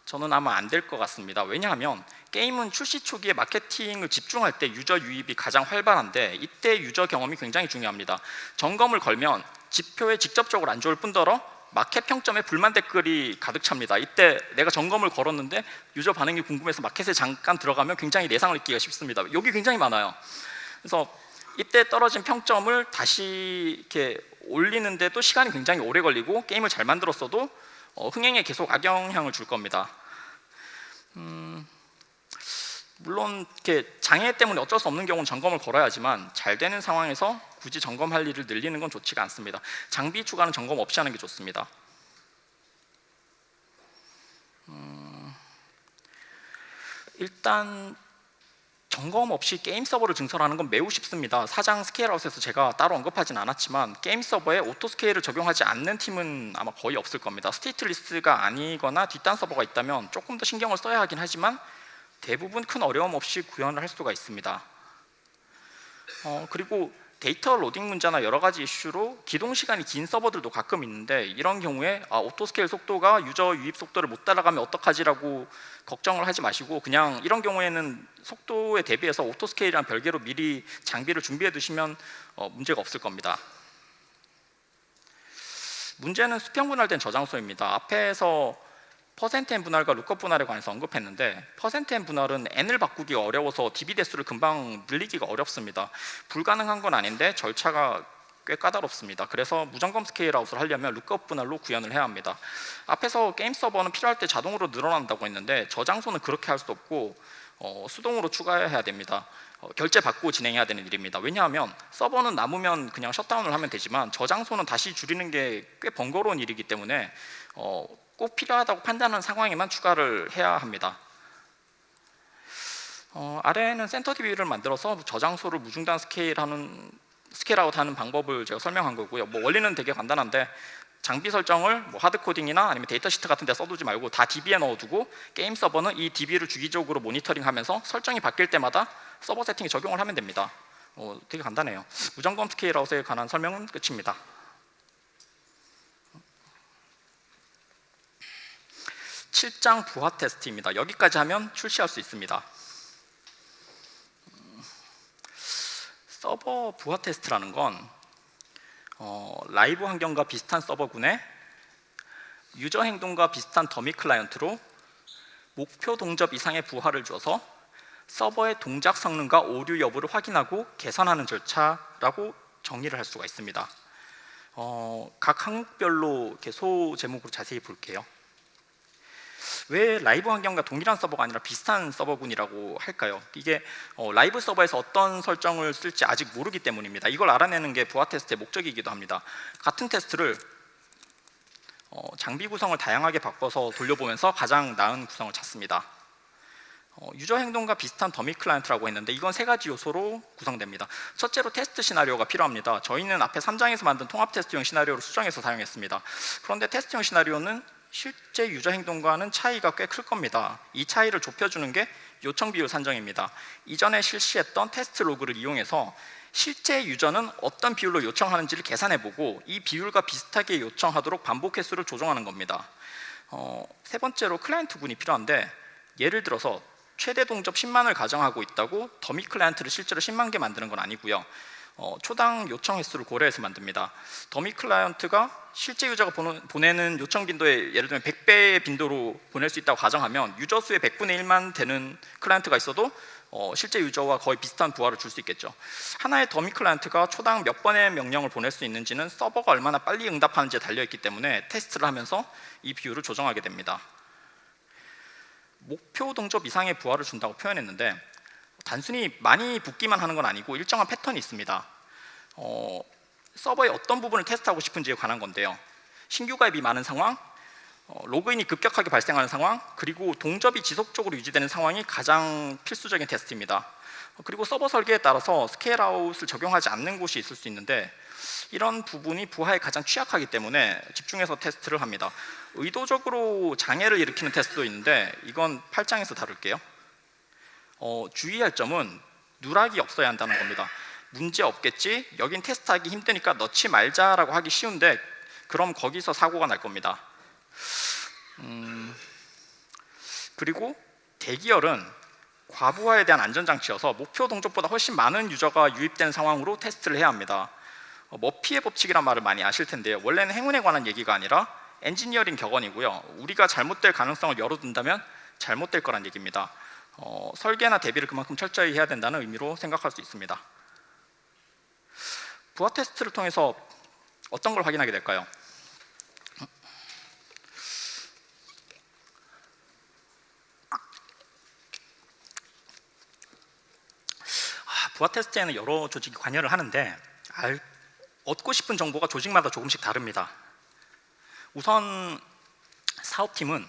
저는 아마 안 될 것 같습니다. 왜냐하면 게임은 출시 초기에 마케팅을 집중할 때 유저 유입이 가장 활발한데 이때 유저 경험이 굉장히 중요합니다. 점검을 걸면 지표에 직접적으로 안 좋을 뿐더러 마켓 평점에 불만 댓글이 가득 찹니다. 이때 내가 점검을 걸었는데 유저 반응이 궁금해서 마켓에 잠깐 들어가면 굉장히 내상을 입기가 쉽습니다. 여기 굉장히 많아요. 그래서 이때 떨어진 평점을 다시 이렇게 올리는데도 시간이 굉장히 오래 걸리고 게임을 잘 만들었어도 흥행에 계속 악영향을 줄 겁니다. 물론 이렇게 장애 때문에 어쩔 수 없는 경우는 점검을 걸어야 하지만 잘 되는 상황에서 굳이 점검할 일을 늘리는 건 좋지가 않습니다. 장비 추가는 점검 없이 하는 게 좋습니다. 일단 점검 없이 게임 서버를 증설하는 건 매우 쉽습니다. 4장 스케일아웃에서 제가 따로 언급하진 않았지만 게임 서버에 오토 스케일을 적용하지 않는 팀은 아마 거의 없을 겁니다. 스테이트 리스트가 아니거나 뒷단 서버가 있다면 조금 더 신경을 써야 하긴 하지만 대부분 큰 어려움 없이 구현을 할 수가 있습니다. 그리고 데이터 로딩 문제나 여러 가지 이슈로 기동 시간이 긴 서버들도 가끔 있는데 이런 경우에 오토 스케일 속도가 유저 유입 속도를 못 따라가면 어떡하지라고 걱정을 하지 마시고 그냥 이런 경우에는 속도에 대비해서 오토 스케일이랑 별개로 미리 장비를 준비해 두시면 문제가 없을 겁니다. 문제는 수평 분할된 저장소입니다. 앞에서 퍼센트n 분할과 룩업 분할에 관해서 언급했는데 퍼센트n 분할은 n을 바꾸기가 어려워서 db 대수를 금방 늘리기가 어렵습니다. 불가능한 건 아닌데 절차가 꽤 까다롭습니다. 그래서 무점검 스케일아웃을 하려면 룩업 분할로 구현을 해야 합니다. 앞에서 게임 서버는 필요할 때 자동으로 늘어난다고 했는데 저장소는 그렇게 할 수 없고 수동으로 추가해야 됩니다. 결제 받고 진행해야 되는 일입니다. 왜냐하면 서버는 남으면 그냥 셧다운을 하면 되지만 저장소는 다시 줄이는 게 꽤 번거로운 일이기 때문에 꼭 필요하다고 판단하는 상황에만 추가를 해야 합니다. 아래에는 센터 DB를 만들어서 저장소를 무중단 스케일아웃 하는 방법을 제가 설명한 거고요. 뭐 원리는 되게 간단한데 장비 설정을 뭐 하드 코딩이나 아니면 데이터 시트 같은 데 써두지 말고 다 DB에 넣어두고 게임 서버는 이 DB를 주기적으로 모니터링하면서 설정이 바뀔 때마다 서버 세팅에 적용을 하면 됩니다. 되게 간단해요. 무점검 스케일아웃에 관한 설명은 끝입니다. 7장 부하 테스트입니다. 여기까지 하면 출시할 수 있습니다. 서버 부하 테스트라는 건 라이브 환경과 비슷한 서버군에 유저 행동과 비슷한 더미 클라이언트로 목표 동접 이상의 부하를 줘서 서버의 동작 성능과 오류 여부를 확인하고 개선하는 절차라고 정리를 할 수가 있습니다. 각 항목별로 이렇게 소제목으로 자세히 볼게요. 왜 라이브 환경과 동일한 서버가 아니라 비슷한 서버군이라고 할까요? 이게 라이브 서버에서 어떤 설정을 쓸지 아직 모르기 때문입니다. 이걸 알아내는 게 부하 테스트의 목적이기도 합니다. 같은 테스트를 장비 구성을 다양하게 바꿔서 돌려보면서 가장 나은 구성을 찾습니다. 유저 행동과 비슷한 더미 클라이언트라고 했는데 이건 세 가지 요소로 구성됩니다. 첫째로 테스트 시나리오가 필요합니다. 저희는 앞에 3장에서 만든 통합 테스트용 시나리오를 수정해서 사용했습니다. 그런데 테스트용 시나리오는 실제 유저 행동과는 차이가 꽤 클 겁니다. 이 차이를 좁혀주는 게 요청 비율 산정입니다. 이전에 실시했던 테스트 로그를 이용해서 실제 유저는 어떤 비율로 요청하는지를 계산해보고 이 비율과 비슷하게 요청하도록 반복 횟수를 조정하는 겁니다. 세 번째로 클라이언트 군이 필요한데 예를 들어서 최대 동접 10만을 가정하고 있다고 더미 클라이언트를 실제로 10만 개 만드는 건 아니고요. 초당 요청 횟수를 고려해서 만듭니다. 더미 클라이언트가 실제 유저가 보내는 요청 빈도에 예를 들면 100배의 빈도로 보낼 수 있다고 가정하면 유저 수의 100분의 1만 되는 클라이언트가 있어도 실제 유저와 거의 비슷한 부하를 줄 수 있겠죠. 하나의 더미 클라이언트가 초당 몇 번의 명령을 보낼 수 있는지는 서버가 얼마나 빨리 응답하는지에 달려있기 때문에 테스트를 하면서 이 비율을 조정하게 됩니다. 목표 동접 이상의 부하를 준다고 표현했는데 단순히 많이 붙기만 하는 건 아니고 일정한 패턴이 있습니다. 서버의 어떤 부분을 테스트하고 싶은지에 관한 건데요. 신규 가입이 많은 상황, 로그인이 급격하게 발생하는 상황, 그리고 동접이 지속적으로 유지되는 상황이 가장 필수적인 테스트입니다. 그리고 서버 설계에 따라서 스케일아웃을 적용하지 않는 곳이 있을 수 있는데 이런 부분이 부하에 가장 취약하기 때문에 집중해서 테스트를 합니다. 의도적으로 장애를 일으키는 테스트도 있는데 이건 8장에서 다룰게요. 주의할 점은 누락이 없어야 한다는 겁니다. 문제 없겠지? 여긴 테스트하기 힘드니까 넣지 말자라고 하기 쉬운데 그럼 거기서 사고가 날 겁니다. 그리고 대기열은 과부하에 대한 안전장치여서 목표 동접보다 훨씬 많은 유저가 유입된 상황으로 테스트를 해야 합니다. 머피의 법칙이란 말을 많이 아실 텐데요. 원래는 행운에 관한 얘기가 아니라 엔지니어링 격언이고요. 우리가 잘못될 가능성을 열어둔다면 잘못될 거란 얘기입니다. 설계나 대비를 그만큼 철저히 해야 된다는 의미로 생각할 수 있습니다. 부하 테스트를 통해서 어떤 걸 확인하게 될까요? 부하 테스트에는 여러 조직이 관여를 하는데 얻고 싶은 정보가 조직마다 조금씩 다릅니다. 우선 사업팀은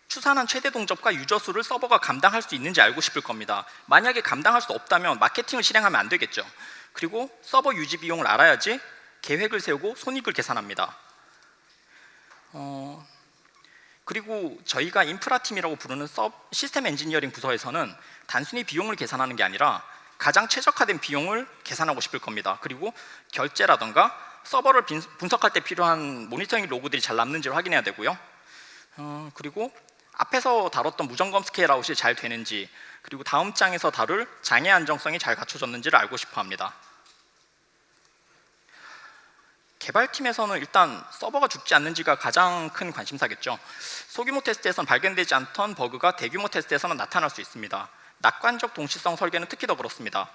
추산한 최대 동접과 유저 수를 서버가 감당할 수 있는지 알고 싶을 겁니다. 만약에 감당할 수 없다면 마케팅을 실행하면 안 되겠죠. 그리고 서버 유지 비용을 알아야지 계획을 세우고 손익을 계산합니다. 그리고 저희가 인프라팀이라고 부르는 시스템 엔지니어링 부서에서는 단순히 비용을 계산하는 게 아니라 가장 최적화된 비용을 계산하고 싶을 겁니다. 그리고 결제라던가 서버를 분석할 때 필요한 모니터링 로그들이 잘 남는지를 확인해야 되고요. 그리고 앞에서 다뤘던 무점검 스케일아웃이 잘 되는지, 그리고 다음 장에서 다룰 장애 안정성이 잘 갖춰졌는지를 알고 싶어 합니다. 개발팀에서는 일단 서버가 죽지 않는지가 가장 큰 관심사겠죠. 소규모 테스트에서는 발견되지 않던 버그가 대규모 테스트에서는 나타날 수 있습니다. 낙관적 동시성 설계는 특히 더 그렇습니다.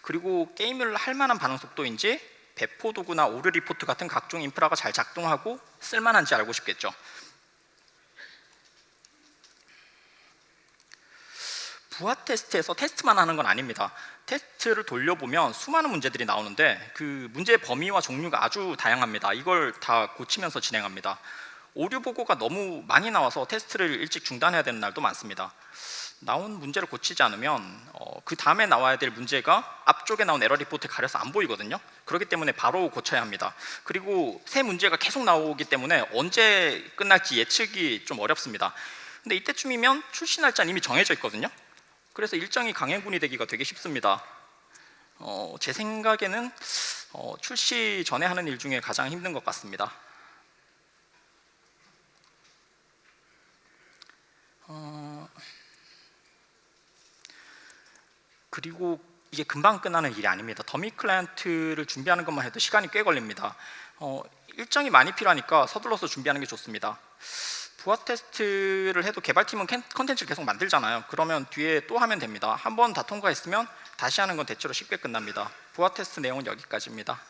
그리고 게임을 할 만한 반응 속도인지 배포 도구나 오류 리포트 같은 각종 인프라가 잘 작동하고 쓸만한지 알고 싶겠죠. 부하 테스트에서 테스트만 하는 건 아닙니다. 테스트를 돌려보면 수많은 문제들이 나오는데 그 문제의 범위와 종류가 아주 다양합니다. 이걸 다 고치면서 진행합니다. 오류 보고가 너무 많이 나와서 테스트를 일찍 중단해야 되는 날도 많습니다. 나온 문제를 고치지 않으면 그 다음에 나와야 될 문제가 앞쪽에 나온 에러 리포트에 가려서 안 보이거든요. 그렇기 때문에 바로 고쳐야 합니다. 그리고 새 문제가 계속 나오기 때문에 언제 끝날지 예측이 좀 어렵습니다. 근데 이때쯤이면 출시 날짜는 이미 정해져 있거든요. 그래서 일정이 강행군이 되기가 되게 쉽습니다. 제 생각에는 출시 전에 하는 일 중에 가장 힘든 것 같습니다. 그리고 이게 금방 끝나는 일이 아닙니다. 더미 클라이언트를 준비하는 것만 해도 시간이 꽤 걸립니다. 일정이 많이 필요하니까 서둘러서 준비하는 게 좋습니다. 부하 테스트를 해도 개발팀은 컨텐츠를 계속 만들잖아요. 그러면 뒤에 또 하면 됩니다. 한 번 다 통과했으면 다시 하는 건 대체로 쉽게 끝납니다. 부하 테스트 내용은 여기까지입니다.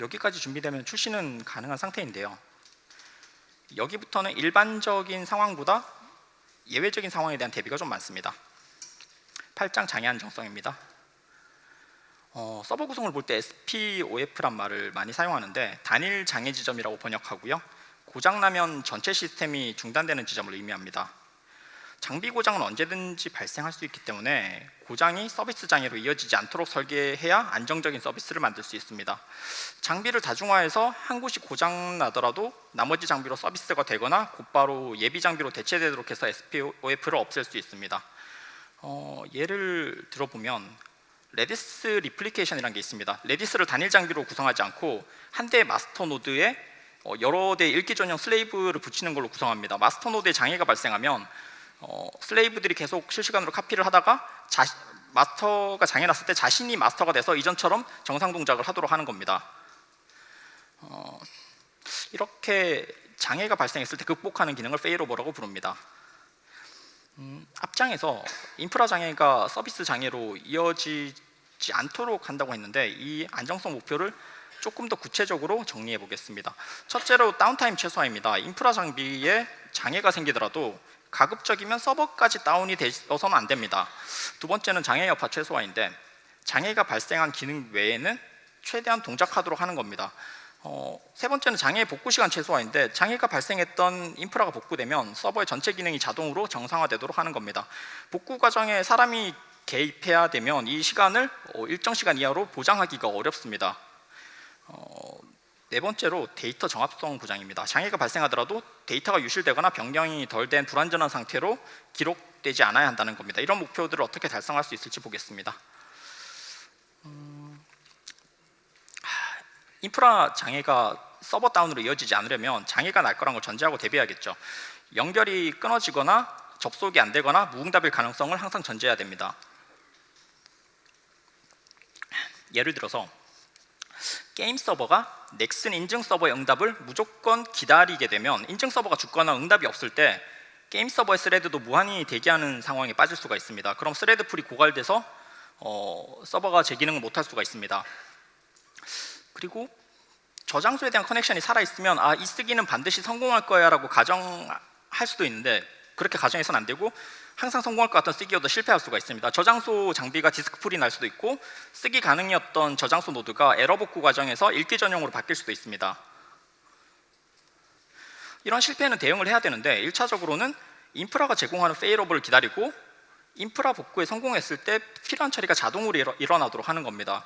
여기까지 준비되면 출시는 가능한 상태인데요. 여기부터는 일반적인 상황보다 예외적인 상황에 대한 대비가 좀 많습니다. 8장 장애 안정성입니다. 서버 구성을 볼 때 SPOF란 말을 많이 사용하는데 단일 장애 지점이라고 번역하고요. 고장나면 전체 시스템이 중단되는 지점을 의미합니다. 장비 고장은 언제든지 발생할 수 있기 때문에 고장이 서비스 장애로 이어지지 않도록 설계해야 안정적인 서비스를 만들 수 있습니다. 장비를 다중화해서 한 곳이 고장 나더라도 나머지 장비로 서비스가 되거나 곧바로 예비 장비로 대체되도록 해서 SPOF를 없앨 수 있습니다. 예를 들어보면 레디스 리플리케이션이라는 게 있습니다. 레디스를 단일 장비로 구성하지 않고 한 대의 마스터 노드에 여러 대의 읽기 전용 슬레이브를 붙이는 걸로 구성합니다. 마스터 노드에 장애가 발생하면 슬레이브들이 계속 실시간으로 카피를 하다가 마스터가 장애 났을 때 자신이 마스터가 돼서 이전처럼 정상 동작을 하도록 하는 겁니다. 이렇게 장애가 발생했을 때 극복하는 기능을 페일오버라고 부릅니다. 앞장에서 인프라 장애가 서비스 장애로 이어지지 않도록 한다고 했는데 이 안정성 목표를 조금 더 구체적으로 정리해 보겠습니다. 첫째로 다운타임 최소화입니다. 인프라 장비에 장애가 생기더라도 가급적이면 서버까지 다운이 되어서는 안 됩니다. 두 번째는 장애 여파 최소화인데 장애가 발생한 기능 외에는 최대한 동작하도록 하는 겁니다. 세 번째는 장애 복구 시간 최소화인데 장애가 발생했던 인프라가 복구되면 서버의 전체 기능이 자동으로 정상화되도록 하는 겁니다. 복구 과정에 사람이 개입해야 되면 이 시간을 일정 시간 이하로 보장하기가 어렵습니다. 네 번째로 데이터 정합성 보장입니다. 장애가 발생하더라도 데이터가 유실되거나 변경이 덜 된 불완전한 상태로 기록되지 않아야 한다는 겁니다. 이런 목표들을 어떻게 달성할 수 있을지 보겠습니다. 인프라 장애가 서버 다운으로 이어지지 않으려면 장애가 날 거란 걸 전제하고 대비해야겠죠. 연결이 끊어지거나 접속이 안 되거나 무응답일 가능성을 항상 전제해야 됩니다. 예를 들어서 게임 서버가 넥슨 인증 서버의 응답을 무조건 기다리게 되면 인증 서버가 죽거나 응답이 없을 때 게임 서버의 스레드도 무한히 대기하는 상황에 빠질 수가 있습니다. 그럼 스레드 풀이 고갈돼서 서버가 제 기능을 못할 수가 있습니다. 그리고 저장소에 대한 커넥션이 살아있으면 이 쓰기는 반드시 성공할 거야 라고 가정할 수도 있는데 그렇게 가정해서는 안 되고 항상 성공할 것 같던 쓰기여도 실패할 수가 있습니다. 저장소 장비가 디스크 풀이 날 수도 있고 쓰기 가능이었던 저장소 노드가 에러 복구 과정에서 읽기 전용으로 바뀔 수도 있습니다. 이런 실패에는 대응을 해야 되는데 1차적으로는 인프라가 제공하는 페일오버를 기다리고 인프라 복구에 성공했을 때 필요한 처리가 자동으로 일어나도록 하는 겁니다.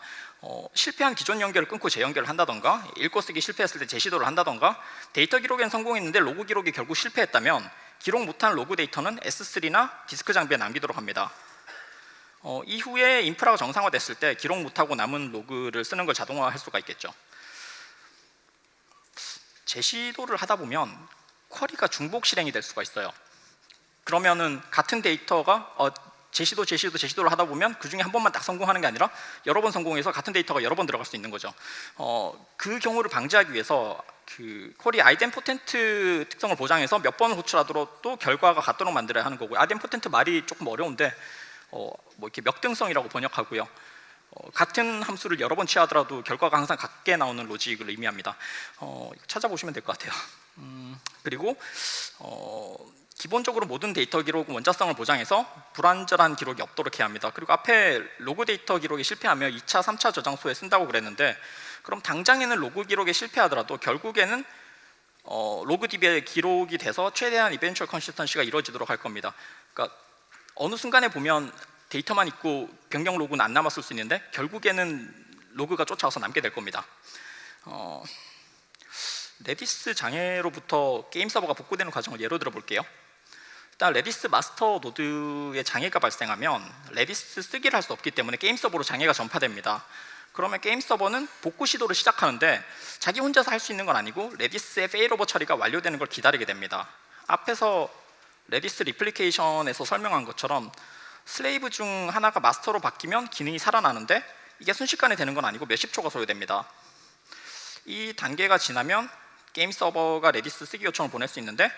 실패한 기존 연결을 끊고 재연결을 한다던가 읽고 쓰기 실패했을 때 재시도를 한다던가 데이터 기록엔 성공했는데 로그 기록이 결국 실패했다면 기록 못한 로그 데이터는 S3나 디스크 장비에 남기도록 합니다. 이후에 인프라가 정상화됐을 때 기록 못하고 남은 로그를 쓰는 걸 자동화할 수가 있겠죠. 재시도를 하다 보면 쿼리가 중복 실행이 될 수가 있어요. 그러면은 같은 데이터가 재시도를 하다 보면 그 중에 한 번만 딱 성공하는 게 아니라 여러 번 성공해서 같은 데이터가 여러 번 들어갈 수 있는 거죠. 그 경우를 방지하기 위해서 그 쿼리 아이덴포텐트 특성을 보장해서 몇 번을 호출하더라도 결과가 같도록 만들어야 하는 거고요. 아이덴포텐트 말이 조금 어려운데 뭐 이렇게 역등성이라고 번역하고요. 같은 함수를 여러 번 취하더라도 결과가 항상 같게 나오는 로직을 의미합니다. 찾아보시면 될 것 같아요. 그리고 기본적으로 모든 데이터 기록 원자성을 보장해서 불완전한 기록이 없도록 해야 합니다. 그리고 앞에 로그 데이터 기록이 실패하면 2차, 3차 저장소에 쓴다고 그랬는데 그럼 당장에는 로그 기록에 실패하더라도 결국에는 로그DB에 기록이 돼서 최대한 이벤츄얼 컨시스턴시가 이루어지도록 할 겁니다. 그러니까 어느 순간에 보면 데이터만 있고 변경 로그는 안 남았을 수 있는데 결국에는 로그가 쫓아와서 남게 될 겁니다. 레디스 장애로부터 게임 서버가 복구되는 과정을 예로 들어 볼게요. 일단 레디스 마스터 노드에 장애가 발생하면 레디스 쓰기를 할 수 없기 때문에 게임 서버로 장애가 전파됩니다. 그러면 게임 서버는 복구 시도를 시작하는데 자기 혼자서 할 수 있는 건 아니고 레디스의 페일오버 처리가 완료되는 걸 기다리게 됩니다. 앞에서 레디스 리플리케이션에서 설명한 것처럼 슬레이브 중 하나가 마스터로 바뀌면 기능이 살아나는데 이게 순식간에 되는 건 아니고 몇십 초가 소요됩니다. 이 단계가 지나면 게임 서버가 레디스 쓰기 요청을 보낼 수 있는데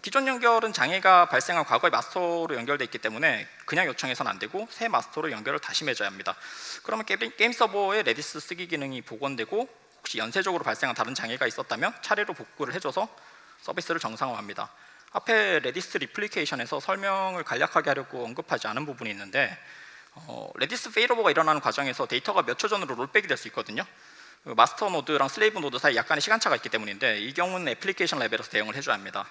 기존 연결은 장애가 발생한 과거의 마스터로 연결되어 있기 때문에 그냥 요청해서는 안 되고 새 마스터로 연결을 다시 맺어야 합니다. 그러면 게임 서버에 레디스 쓰기 기능이 복원되고 혹시 연쇄적으로 발생한 다른 장애가 있었다면 차례로 복구를 해줘서 서비스를 정상화합니다. 앞에 레디스 리플리케이션에서 설명을 간략하게 하려고 언급하지 않은 부분이 있는데 레디스 페일오버가 일어나는 과정에서 데이터가 몇 초 전으로 롤백이 될 수 있거든요. 마스터 노드랑 슬레이브 노드 사이 약간의 시간차가 있기 때문인데 이 경우는 애플리케이션 레벨에서 대응을 해줘야 합니다.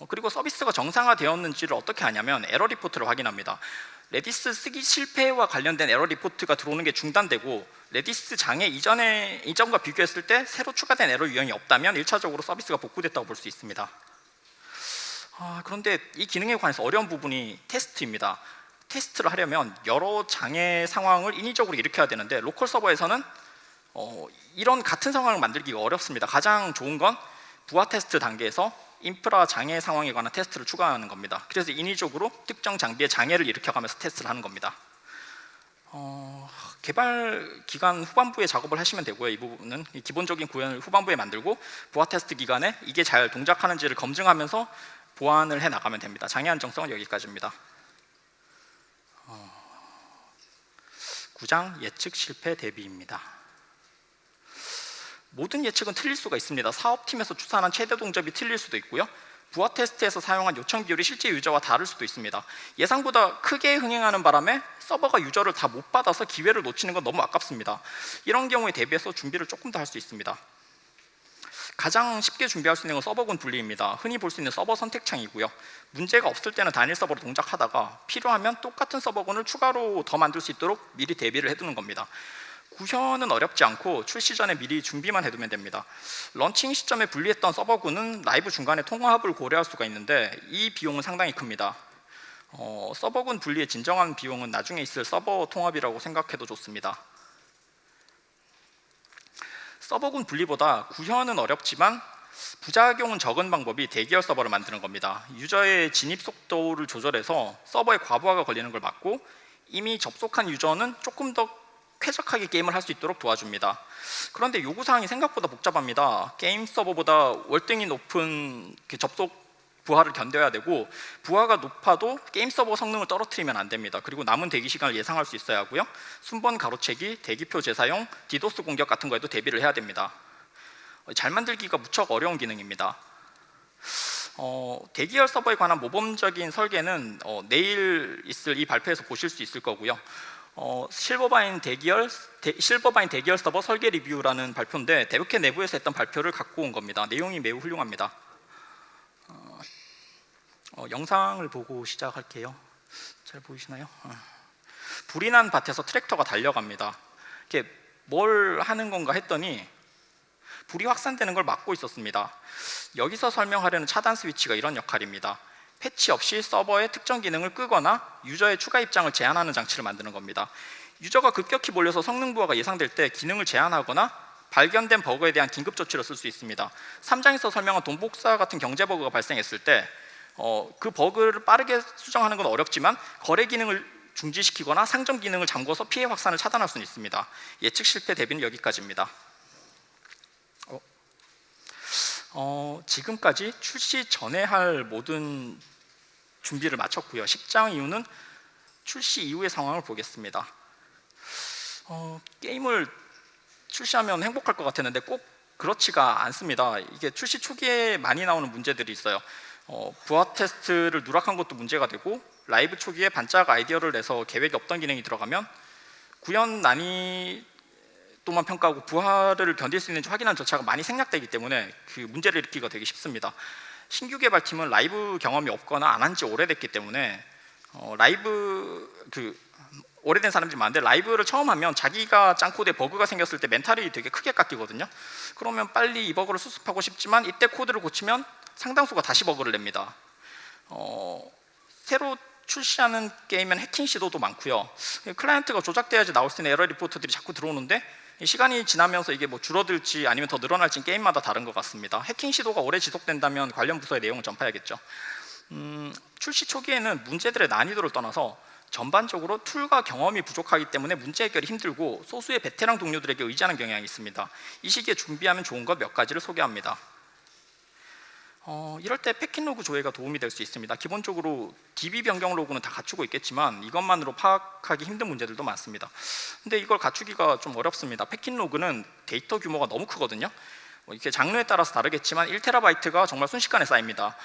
그리고 서비스가 정상화되었는지를 어떻게 하냐면 에러 리포트를 확인합니다. 레디스 쓰기 실패와 관련된 에러 리포트가 들어오는 게 중단되고 레디스 장애 이전과 비교했을 때 새로 추가된 에러 유형이 없다면 1차적으로 서비스가 복구됐다고 볼 수 있습니다. 그런데 이 기능에 관해서 어려운 부분이 테스트입니다. 테스트를 하려면 여러 장애 상황을 인위적으로 일으켜야 되는데 로컬 서버에서는 이런 같은 상황을 만들기가 어렵습니다. 가장 좋은 건 부하 테스트 단계에서 인프라 장애 상황에 관한 테스트를 추가하는 겁니다. 그래서 인위적으로 특정 장비에 장애를 일으켜가면서 테스트를 하는 겁니다. 개발 기간 후반부에 작업을 하시면 되고요. 이 부분은 기본적인 구현을 후반부에 만들고 부하 테스트 기간에 이게 잘 동작하는지를 검증하면서 보완을 해 나가면 됩니다. 장애 안정성은 여기까지입니다. 9장 예측 실패 대비입니다. 모든 예측은 틀릴 수가 있습니다. 사업팀에서 추산한 최대 동접이 틀릴 수도 있고요. 부하 테스트에서 사용한 요청 비율이 실제 유저와 다를 수도 있습니다. 예상보다 크게 흥행하는 바람에 서버가 유저를 다 못 받아서 기회를 놓치는 건 너무 아깝습니다. 이런 경우에 대비해서 준비를 조금 더 할 수 있습니다. 가장 쉽게 준비할 수 있는 건 서버군 분리입니다. 흔히 볼 수 있는 서버 선택창이고요. 문제가 없을 때는 단일 서버로 동작하다가 필요하면 똑같은 서버군을 추가로 더 만들 수 있도록 미리 대비를 해두는 겁니다. 구현은 어렵지 않고 출시 전에 미리 준비만 해두면 됩니다. 런칭 시점에 분리했던 서버군은 라이브 중간에 통합을 고려할 수가 있는데 이 비용은 상당히 큽니다. 서버군 분리의 진정한 비용은 나중에 있을 서버 통합이라고 생각해도 좋습니다. 서버군 분리보다 구현은 어렵지만 부작용은 적은 방법이 대기열 서버를 만드는 겁니다. 유저의 진입 속도를 조절해서 서버에 과부하가 걸리는 걸 막고 이미 접속한 유저는 조금 더 쾌적하게 게임을 할 수 있도록 도와줍니다. 그런데 요구사항이 생각보다 복잡합니다. 게임 서버보다 월등히 높은 접속 부하를 견뎌야 되고 부하가 높아도 게임 서버 성능을 떨어뜨리면 안 됩니다. 그리고 남은 대기 시간을 예상할 수 있어야 하고요. 순번 가로채기, 대기표 재사용, 디도스 공격 같은 거에도 대비를 해야 됩니다. 잘 만들기가 무척 어려운 기능입니다. 대기열 서버에 관한 모범적인 설계는 내일 있을 이 발표에서 보실 수 있을 거고요. 실버바인 대기열 서버 설계 리뷰라는 발표인데 데브캣 내부에서 했던 발표를 갖고 온 겁니다. 내용이 매우 훌륭합니다. 영상을 보고 시작할게요. 잘 보이시나요? 불이 난 밭에서 트랙터가 달려갑니다. 이게 뭘 하는 건가 했더니 불이 확산되는 걸 막고 있었습니다. 여기서 설명하려는 차단 스위치가 이런 역할입니다. 패치 없이 서버의 특정 기능을 끄거나 유저의 추가 입장을 제한하는 장치를 만드는 겁니다. 유저가 급격히 몰려서 성능 부하가 예상될 때 기능을 제한하거나 발견된 버그에 대한 긴급 조치를 쓸 수 있습니다. 3장에서 설명한 돈 복사 같은 경제 버그가 발생했을 때 그 버그를 빠르게 수정하는 건 어렵지만 거래 기능을 중지시키거나 상점 기능을 잠궈서 피해 확산을 차단할 수는 있습니다. 예측 실패 대비는 여기까지입니다. 지금까지 출시 전에 할 모든 준비를 마쳤고요. 10장 이후는 출시 이후의 상황을 보겠습니다. 게임을 출시하면 행복할 것 같았는데 꼭 그렇지가 않습니다. 이게 출시 초기에 많이 나오는 문제들이 있어요. 부하 테스트를 누락한 것도 문제가 되고 라이브 초기에 반짝 아이디어를 내서 계획이 없던 기능이 들어가면 구현 속도만 평가하고 부하를 견딜 수 있는지 확인하는 절차가 많이 생략되기 때문에 그 문제를 일으키기가 되게 쉽습니다. 신규 개발팀은 라이브 경험이 없거나 안 한 지 오래됐기 때문에 오래된 사람들이 많은데 라이브를 처음 하면 자기가 짠 코드에 버그가 생겼을 때 멘탈이 되게 크게 깎이거든요. 그러면 빨리 이 버그를 수습하고 싶지만 이때 코드를 고치면 상당수가 다시 버그를 냅니다. 새로 출시하는 게임은 해킹 시도도 많고요. 클라이언트가 조작돼야지 나올 수 있는 에러 리포트들이 자꾸 들어오는데 시간이 지나면서 이게 뭐 줄어들지 아니면 더 늘어날지 게임마다 다른 것 같습니다. 해킹 시도가 오래 지속된다면 관련 부서에 내용을 전파해야겠죠. 출시 초기에는 문제들의 난이도를 떠나서 전반적으로 툴과 경험이 부족하기 때문에 문제 해결이 힘들고 소수의 베테랑 동료들에게 의지하는 경향이 있습니다. 이 시기에 준비하면 좋은 것 몇 가지를 소개합니다. 이럴 때 패킷 로그 조회가 도움이 될 수 있습니다. 기본적으로 DB 변경 로그는 다 갖추고 있겠지만 이것만으로 파악하기 힘든 문제들도 많습니다. 근데 이걸 갖추기가 좀 어렵습니다. 패킷 로그는 데이터 규모가 너무 크거든요. 이렇게 장르에 따라서 다르겠지만 1TB가 정말 순식간에 쌓입니다.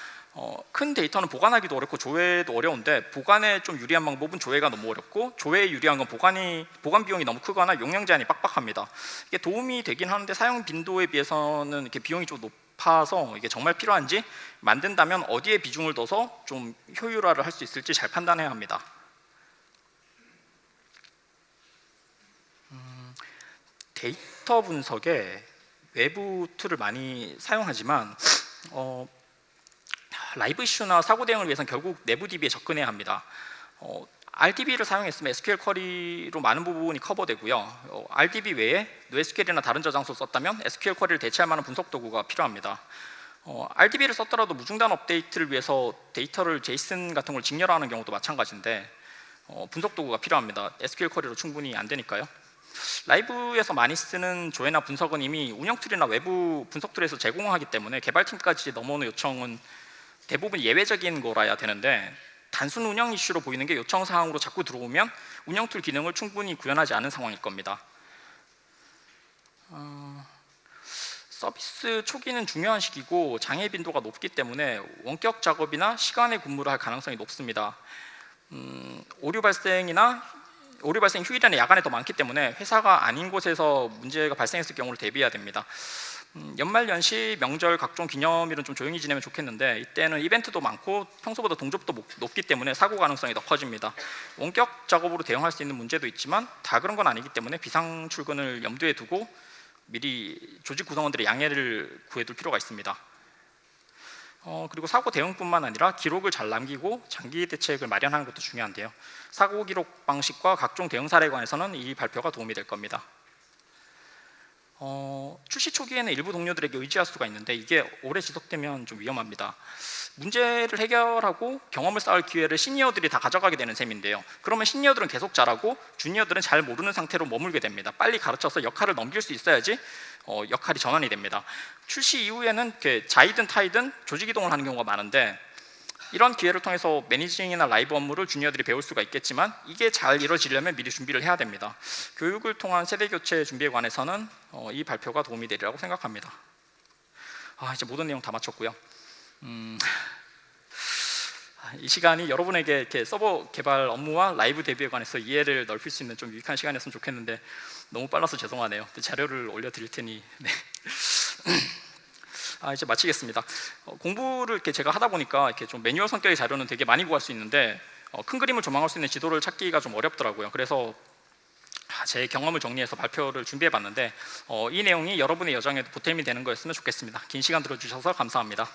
큰 데이터는 보관하기도 어렵고 조회도 어려운데 보관에 좀 유리한 방법은 조회가 너무 어렵고 조회에 유리한 건 보관 비용이 너무 크거나 용량 제한이 빡빡합니다. 이게 도움이 되긴 하는데 사용 빈도에 비해서는 이렇게 비용이 좀 높아서 이게 정말 필요한지 만든다면 어디에 비중을 둬서 좀 효율화를 할 수 있을지 잘 판단해야 합니다. 데이터 분석에 외부 툴을 많이 사용하지만 라이브 이슈나 사고 대응을 위해서는 결국 내부 DB에 접근해야 합니다. RDB를 사용했으면 SQL 쿼리로 많은 부분이 커버되고요. RDB 외에 NoSQL이나 다른 저장소 썼다면 SQL 쿼리를 대체할 만한 분석 도구가 필요합니다. RDB를 썼더라도 무중단 업데이트를 위해서 데이터를 JSON 같은 걸 직렬화하는 경우도 마찬가지인데 분석 도구가 필요합니다. SQL 쿼리로 충분히 안 되니까요. 라이브에서 많이 쓰는 조회나 분석은 이미 운영 툴이나 외부 분석 툴에서 제공하기 때문에 개발팀까지 넘어오는 요청은 대부분 예외적인 거라야 되는데 단순 운영 이슈로 보이는 게 요청 사항으로 자꾸 들어오면 운영 툴 기능을 충분히 구현하지 않은 상황일 겁니다. 서비스 초기는 중요한 시기고 장애 빈도가 높기 때문에 원격 작업이나 시간에 근무를 할 가능성이 높습니다. 오류 발생 휴일이나 야간에 더 많기 때문에 회사가 아닌 곳에서 문제가 발생했을 경우를 대비해야 됩니다. 연말 연시 명절 각종 기념일은 좀 조용히 지내면 좋겠는데 이때는 이벤트도 많고 평소보다 동접도 높기 때문에 사고 가능성이 더 커집니다. 원격 작업으로 대응할 수 있는 문제도 있지만 다 그런 건 아니기 때문에 비상 출근을 염두에 두고 미리 조직 구성원들의 양해를 구해둘 필요가 있습니다. 그리고 사고 대응뿐만 아니라 기록을 잘 남기고 장기 대책을 마련하는 것도 중요한데요. 사고 기록 방식과 각종 대응 사례에 관해서는 이 발표가 도움이 될 겁니다. 출시 초기에는 일부 동료들에게 의지할 수가 있는데 이게 오래 지속되면 좀 위험합니다. 문제를 해결하고 경험을 쌓을 기회를 시니어들이 다 가져가게 되는 셈인데요. 그러면 시니어들은 계속 잘하고 주니어들은 잘 모르는 상태로 머물게 됩니다. 빨리 가르쳐서 역할을 넘길 수 있어야지 역할이 전환이 됩니다. 출시 이후에는 자이든 타이든 조직 이동을 하는 경우가 많은데 이런 기회를 통해서 매니징이나 라이브 업무를 주니어들이 배울 수가 있겠지만 이게 잘 이루어지려면 미리 준비를 해야 됩니다. 교육을 통한 세대 교체 준비에 관해서는 이 발표가 도움이 되리라고 생각합니다. 이제 모든 내용 다 마쳤고요. 이 시간이 여러분에게 이렇게 서버 개발 업무와 라이브 대비에 관해서 이해를 넓힐 수 있는 좀 유익한 시간이었으면 좋겠는데 너무 빨라서 죄송하네요. 자료를 올려드릴 테니 네. 이제 마치겠습니다. 공부를 이렇게 제가 하다 보니까 이렇게 좀 매뉴얼 성격의 자료는 되게 많이 구할 수 있는데 큰 그림을 조망할 수 있는 지도를 찾기가 좀 어렵더라고요. 그래서 제 경험을 정리해서 발표를 준비해봤는데 이 내용이 여러분의 여정에도 보탬이 되는 거였으면 좋겠습니다. 긴 시간 들어주셔서 감사합니다.